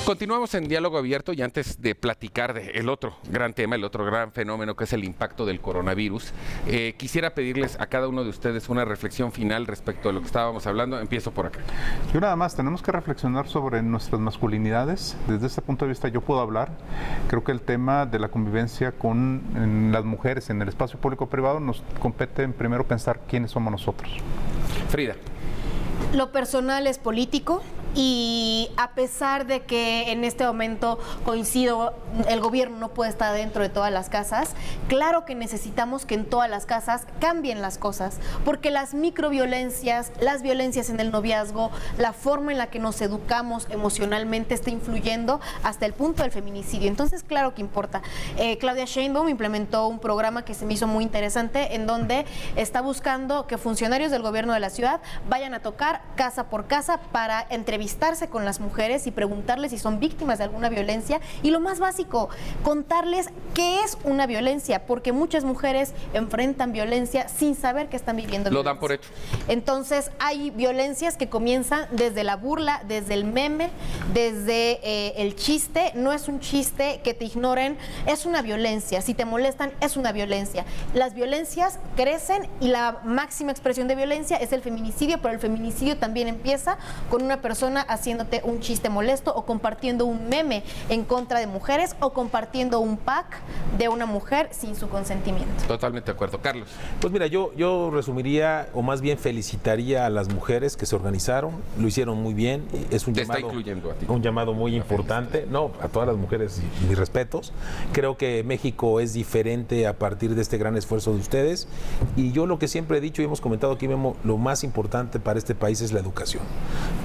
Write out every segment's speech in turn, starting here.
Continuamos en diálogo abierto y antes de platicar del otro gran tema, el otro gran fenómeno que es el impacto del coronavirus, quisiera pedirles a cada uno de ustedes una reflexión final respecto a lo que estábamos hablando. Empiezo por acá. Yo nada más, tenemos que reflexionar sobre nuestras masculinidades. Desde este punto de vista yo puedo hablar. Creo que el tema de la convivencia con las mujeres en el espacio público-privado nos compete en primero pensar quiénes somos nosotros. Frida. Lo personal es político y a pesar de que en este momento coincido, el gobierno no puede estar dentro de todas las casas, claro que necesitamos que en todas las casas cambien las cosas, porque las microviolencias, las violencias en el noviazgo, la forma en la que nos educamos emocionalmente está influyendo hasta el punto del feminicidio. Entonces, claro que importa. Claudia Sheinbaum implementó un programa que se me hizo muy interesante en donde está buscando que funcionarios del gobierno de la ciudad vayan a tocar casa por casa para entrevistarse con las mujeres y preguntarles si son víctimas de alguna violencia y lo más básico, contarles qué es una violencia, porque muchas mujeres enfrentan violencia sin saber que están viviendo violencia. Lo dan por hecho. Entonces hay violencias que comienzan desde la burla, desde el meme, desde el chiste. No es un chiste que te ignoren, es una violencia. Si te molestan, es una violencia. Las violencias crecen y la máxima expresión de violencia es el feminicidio, pero el feminicidio también empieza con una persona haciéndote un chiste molesto o compartiendo un meme en contra de mujeres o compartiendo un pack de una mujer sin su consentimiento. Totalmente de acuerdo. Carlos. Pues mira, yo resumiría, o más bien felicitaría a las mujeres que se organizaron, lo hicieron muy bien, es un Te llamado, está incluyendo a ti. un llamado muy importante, no, a todas las mujeres mis respetos. Creo que México es diferente a partir de este gran esfuerzo de ustedes y yo lo que siempre he dicho y hemos comentado aquí, Memo, lo más importante para este país es la educación.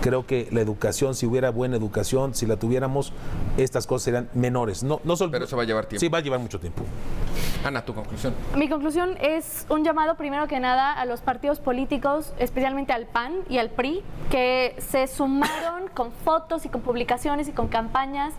Creo que la educación, si hubiera buena educación, si la tuviéramos, estas cosas serían menores. No solo, pero eso va a llevar tiempo. Sí, va a llevar mucho tiempo. Ana, tu conclusión. Mi conclusión es un llamado primero que nada a los partidos políticos, especialmente al PAN y al PRI, que se sumaron con fotos y con publicaciones y con campañas,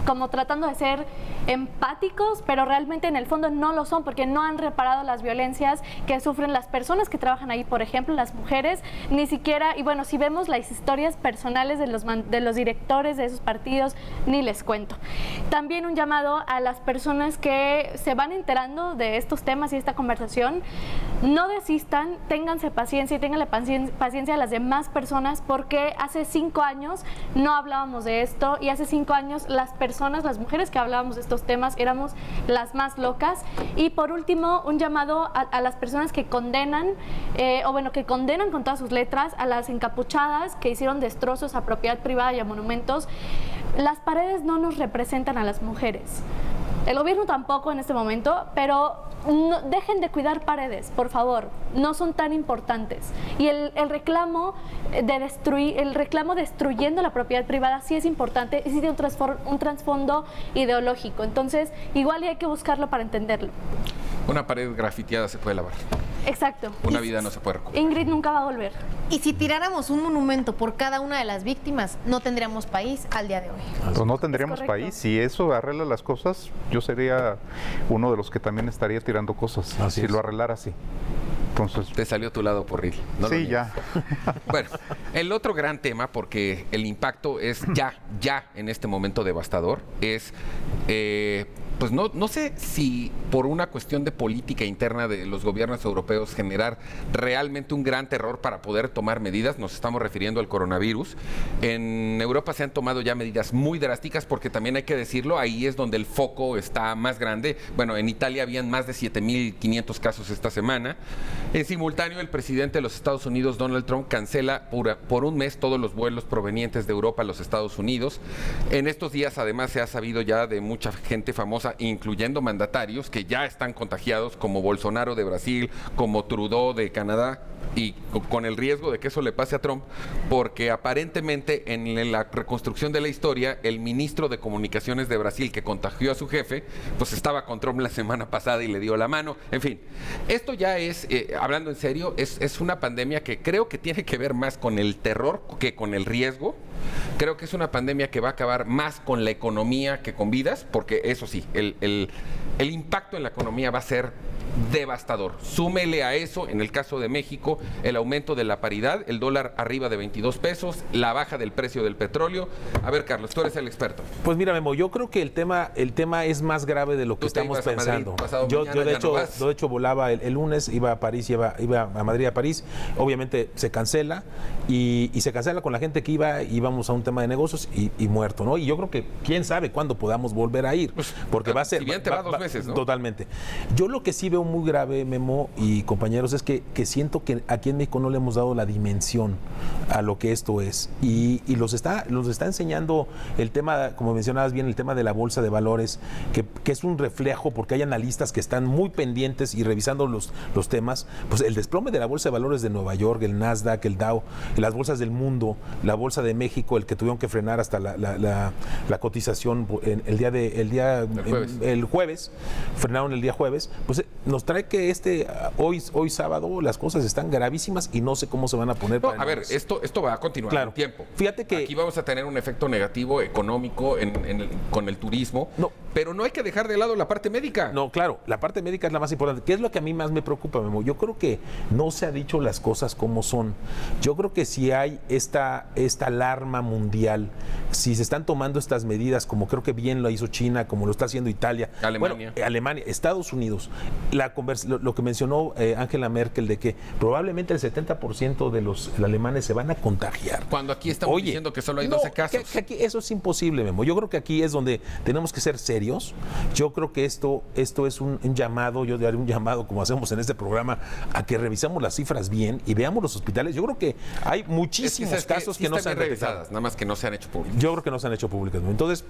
como tratando de ser empáticos, pero realmente en el fondo no lo son, porque no han reparado las violencias que sufren las personas que trabajan ahí, por ejemplo, las mujeres, ni siquiera, y bueno, si vemos las historias personales de los directores de esos partidos, ni les cuento. También un llamado a las personas que se van enterando de estos temas y esta conversación, no desistan, ténganse paciencia y ténganle paciencia a las demás personas, porque hace 5 años no hablábamos de esto y hace 5 años las mujeres que hablábamos de estos temas éramos las más locas. Y por último, un llamado a las personas que condenan, que condenan con todas sus letras a las encapuchadas que hicieron destrozos a propiedad privada y a monumentos. Las paredes no nos representan a las mujeres. El gobierno tampoco en este momento, pero no, dejen de cuidar paredes, por favor, no son tan importantes. Y el reclamo destruyendo la propiedad privada sí es importante y sí tiene un trasfondo ideológico. Entonces, igual hay que buscarlo para entenderlo. Una pared grafiteada se puede lavar. Exacto. Una vida no se puede recuperar. Ingrid nunca va a volver. Y si tiráramos un monumento por cada una de las víctimas, no tendríamos país al día de hoy. Pues no tendríamos país. Si eso arregla las cosas, yo sería uno de los que también estaría tirando cosas. Así si es. lo arreglara así. Entonces, Te salió tu lado porril. ¿No? sí, ya. Bueno, el otro gran tema, porque el impacto es ya en este momento devastador, es, pues no sé si por una cuestión de política interna de los gobiernos europeos generar realmente un gran terror para poder tomar medidas. Nos estamos refiriendo al coronavirus. En Europa se han tomado ya medidas muy drásticas porque también hay que decirlo, ahí es donde el foco está más grande. Bueno, en Italia habían más de 7,500 casos esta semana. En simultáneo, el presidente de los Estados Unidos, Donald Trump, cancela por un mes todos los vuelos provenientes de Europa a los Estados Unidos. En estos días, además, se ha sabido ya de mucha gente famosa, incluyendo mandatarios, que ya están contagiados, como Bolsonaro de Brasil, como Trudeau de Canadá, y con el riesgo de que eso le pase a Trump, porque aparentemente en la reconstrucción de la historia, el ministro de Comunicaciones de Brasil, que contagió a su jefe, pues estaba con Trump la semana pasada y le dio la mano. En fin, esto ya es, hablando en serio, es una pandemia que creo que tiene que ver más con el terror que con el riesgo. Creo que es una pandemia que va a acabar más con la economía que con vidas, porque eso sí, el impacto en la economía va a ser devastador. Súmele a eso, en el caso de México, el aumento de la paridad, el dólar arriba de 22 pesos, la baja del precio del petróleo. A ver, Carlos, tú eres el experto. Pues mira, Memo, yo creo que el tema es más grave de lo que estamos pensando. Yo de hecho volaba el lunes, iba a París, iba a Madrid, a París. Obviamente se cancela y se cancela con la gente que íbamos a un tema de negocios y muerto, ¿no? Y yo creo que quién sabe cuándo podamos volver a ir, porque va a ser... Si bien te va 2 veces, ¿no? Totalmente. Yo lo que sí veo muy grave, Memo y compañeros, es que siento que aquí en México no le hemos dado la dimensión a lo que esto es. Y los está enseñando el tema, como mencionabas bien, el tema de la bolsa de valores, que es un reflejo, porque hay analistas que están muy pendientes y revisando los temas. Pues el desplome de la bolsa de valores de Nueva York, el Nasdaq, el Dow, las bolsas del mundo, la bolsa de México, el que tuvieron que frenar hasta la cotización el jueves, frenaron el día jueves, pues nos trae que hoy sábado las cosas están gravísimas y no sé cómo se van a poner. No, a ver, esto va a continuar claro. en tiempo. Fíjate que aquí vamos a tener un efecto negativo económico con el turismo, pero no hay que dejar de lado la parte médica. No, claro, la parte médica es la más importante. ¿Qué es lo que a mí más me preocupa, Memo? Yo creo que no se ha dicho las cosas como son. Yo creo que si hay esta alarma mundial, si se están tomando estas medidas, como creo que bien lo hizo China, como lo está haciendo Italia, Alemania, Estados Unidos, lo que mencionó Angela Merkel, de que probablemente el 70% de los alemanes se van a contagiar. Cuando aquí estamos diciendo que solo hay 12 casos. Que aquí eso es imposible, Memo. Yo creo que aquí es donde tenemos que ser serios. Yo creo que esto es un llamado, yo haré un llamado, como hacemos en este programa, a que revisemos las cifras bien y veamos los hospitales. Yo creo que hay muchísimos casos que no se han detectado. Nada más que no se han hecho públicos. Yo creo que no se han hecho públicas. Entonces,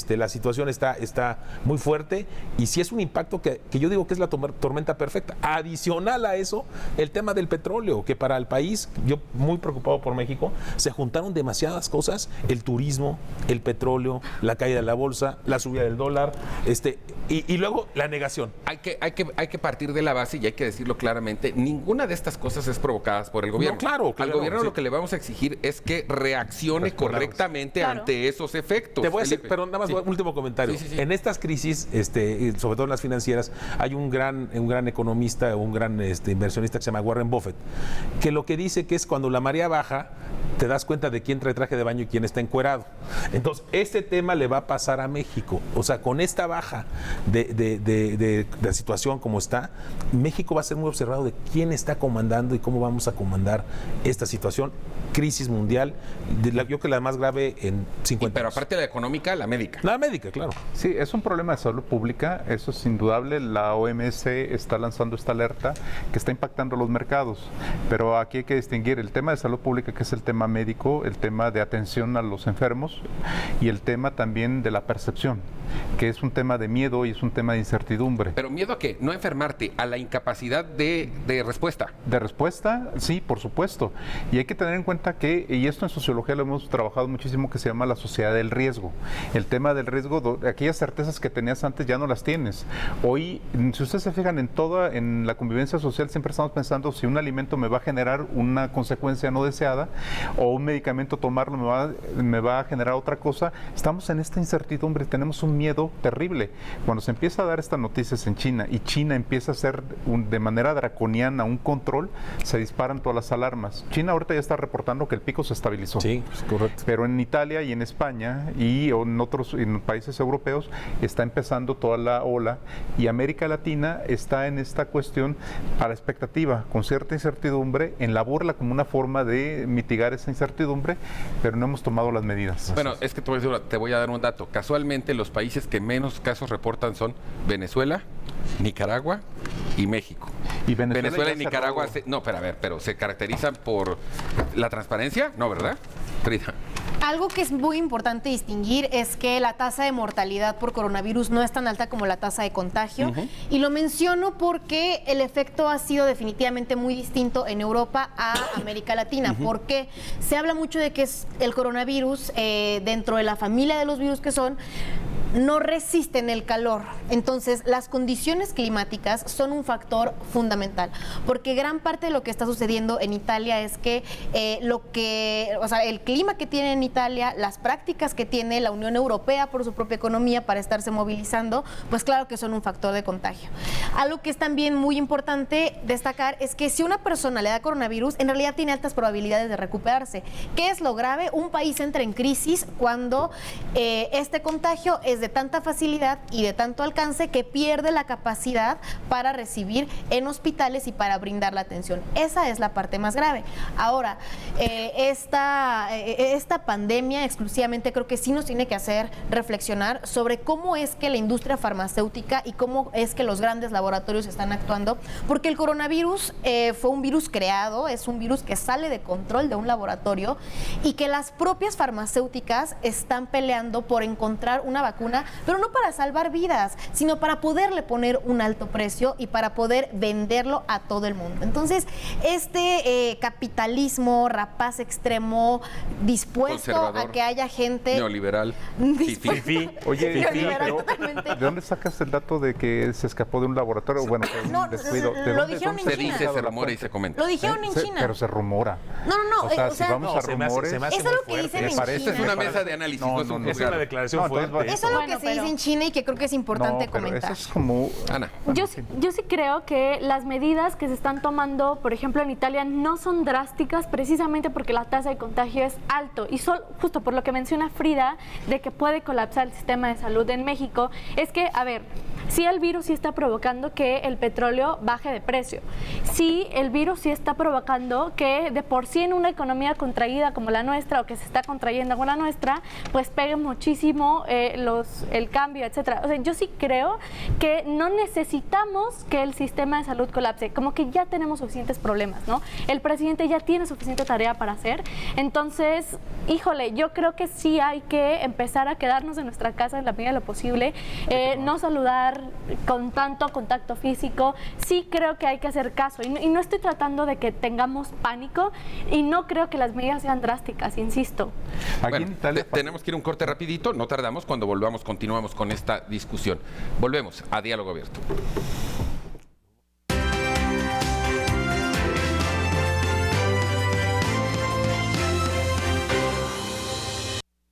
la situación está muy fuerte y sí es un impacto que yo digo que es la tormenta perfecta. Adicional a eso, el tema del petróleo, que para el país, yo muy preocupado por México, se juntaron demasiadas cosas, el turismo, el petróleo, la caída de la bolsa, la subida del dólar, y luego la negación. Hay que partir de la base y hay que decirlo claramente, ninguna de estas cosas es provocadas por el gobierno. No, claro, Al gobierno sí. lo que le vamos a exigir es que reaccione correctamente ante esos efectos. Te voy a decir, pero nada más un último comentario. Sí. En estas crisis, sobre todo en las financieras, hay un gran economista, un gran inversionista que se llama Warren Buffett, que lo que dice que es cuando la marea baja, te das cuenta de quién trae traje de baño y quién está encuerado. Entonces, este tema le va a pasar a México. O sea, con esta baja de la situación como está, México va a ser muy observado de quién está comandando y cómo vamos a comandar esta situación. Crisis mundial, yo creo que la más grave en 50 Pero años. aparte de la económica, la médica. La médica, claro. Sí, es un problema de salud pública, eso es indudable. La OMS está lanzando esta alerta que está impactando los mercados, pero aquí hay que distinguir el tema de salud pública, que es el tema médico, el tema de atención a los enfermos y el tema también de la percepción, que es un tema de miedo y es un tema de incertidumbre. ¿Pero miedo a qué? No a enfermarte, a la incapacidad de respuesta. De respuesta, sí, por supuesto. Y hay que tener en cuenta que, y esto en sociología lo hemos trabajado muchísimo, que se llama la sociedad del riesgo. El tema del riesgo, aquellas certezas que tenías antes ya no las tienes. Hoy, si ustedes se fijan en la convivencia social, siempre estamos pensando si un alimento me va a generar una consecuencia no deseada o un medicamento tomarlo me va a generar otra cosa. Estamos en esta incertidumbre, tenemos un miedo terrible. Cuando se empieza a dar estas noticias en China y China empieza a hacer de manera draconiana un control, se disparan todas las alarmas. China ahorita ya está reportando que el pico se estabilizó. Sí, es correcto. Pero en Italia y en España y en países europeos está empezando toda la ola y América Latina está en esta cuestión a la expectativa, con cierta incertidumbre, en la burla como una forma de mitigar esa incertidumbre, pero no hemos tomado las medidas. Bueno, es que te voy a dar un dato. Casualmente los países que menos casos reportan son Venezuela, Nicaragua y México. Y Venezuela y Nicaragua, pero se caracterizan por la transparencia, ¿no, verdad? Frida. Algo que es muy importante distinguir es que la tasa de mortalidad por coronavirus no es tan alta como la tasa de contagio. Y lo menciono porque el efecto ha sido definitivamente muy distinto en Europa a América Latina. Porque se habla mucho de que es el coronavirus, dentro de la familia de los virus que son, no resisten el calor. Entonces, las condiciones climáticas son un factor fundamental, porque gran parte de lo que está sucediendo en Italia es que el clima que tiene en Italia, las prácticas que tiene la Unión Europea por su propia economía para estarse movilizando, pues claro que son un factor de contagio. Algo que es también muy importante destacar es que si una persona le da coronavirus, en realidad tiene altas probabilidades de recuperarse. ¿Qué es lo grave? Un país entra en crisis cuando este contagio es de tanta facilidad y de tanto alcance que pierde la capacidad para recibir en hospitales y para brindar la atención. Esa es la parte más grave. Ahora, esta pandemia exclusivamente creo que sí nos tiene que hacer reflexionar sobre cómo es que la industria farmacéutica y cómo es que los grandes laboratorios están actuando, porque el coronavirus fue un virus creado, es un virus que sale de control de un laboratorio y que las propias farmacéuticas están peleando por encontrar una vacuna, pero no para salvar vidas, sino para poderle poner un alto precio y para poder venderlo a todo el mundo. Entonces, este capitalismo rapaz extremo dispuesto a que haya gente neoliberal, fifí. Oye, ¿de dónde sacas el dato de que se escapó de un laboratorio? Bueno, no, descuido. lo dijeron en se China. dice, se rumora y se comenta. Lo dijeron en China. Pero se rumora. No. O sea, si vamos a rumores, se me hace eso es lo muy que fuerte. dicen en Esta es China. una mesa de análisis, no es un Es una juzgado. declaración fuerte. Eso es lo que Bueno, se dice en China y que creo que es importante comentar. Eso es como... Ana. Yo sí creo que las medidas que se están tomando, por ejemplo, en Italia, no son drásticas precisamente porque la tasa de contagio es alto. Y justo por lo que menciona Frida, de que puede colapsar el sistema de salud en México, es que, a ver, sí el virus sí está provocando que el petróleo baje de precio. Sí el virus sí está provocando que de por sí en una economía contraída como la nuestra o que se está contrayendo como la nuestra, pues pegue muchísimo el cambio, etcétera. O sea, yo sí creo que no necesitamos que el sistema de salud colapse, como que ya tenemos suficientes problemas, ¿no? El presidente ya tiene suficiente tarea para hacer. Entonces, híjole, yo creo que sí hay que empezar a quedarnos en nuestra casa en la medida de lo posible, no saludar con tanto contacto físico. Sí creo que hay que hacer caso y no estoy tratando de que tengamos pánico y no creo que las medidas sean drásticas, insisto. Aquí Bueno, en Italia... tenemos que ir un corte rapidito, no tardamos, cuando volvamos continuamos con esta discusión. Volvemos a Diálogo Abierto.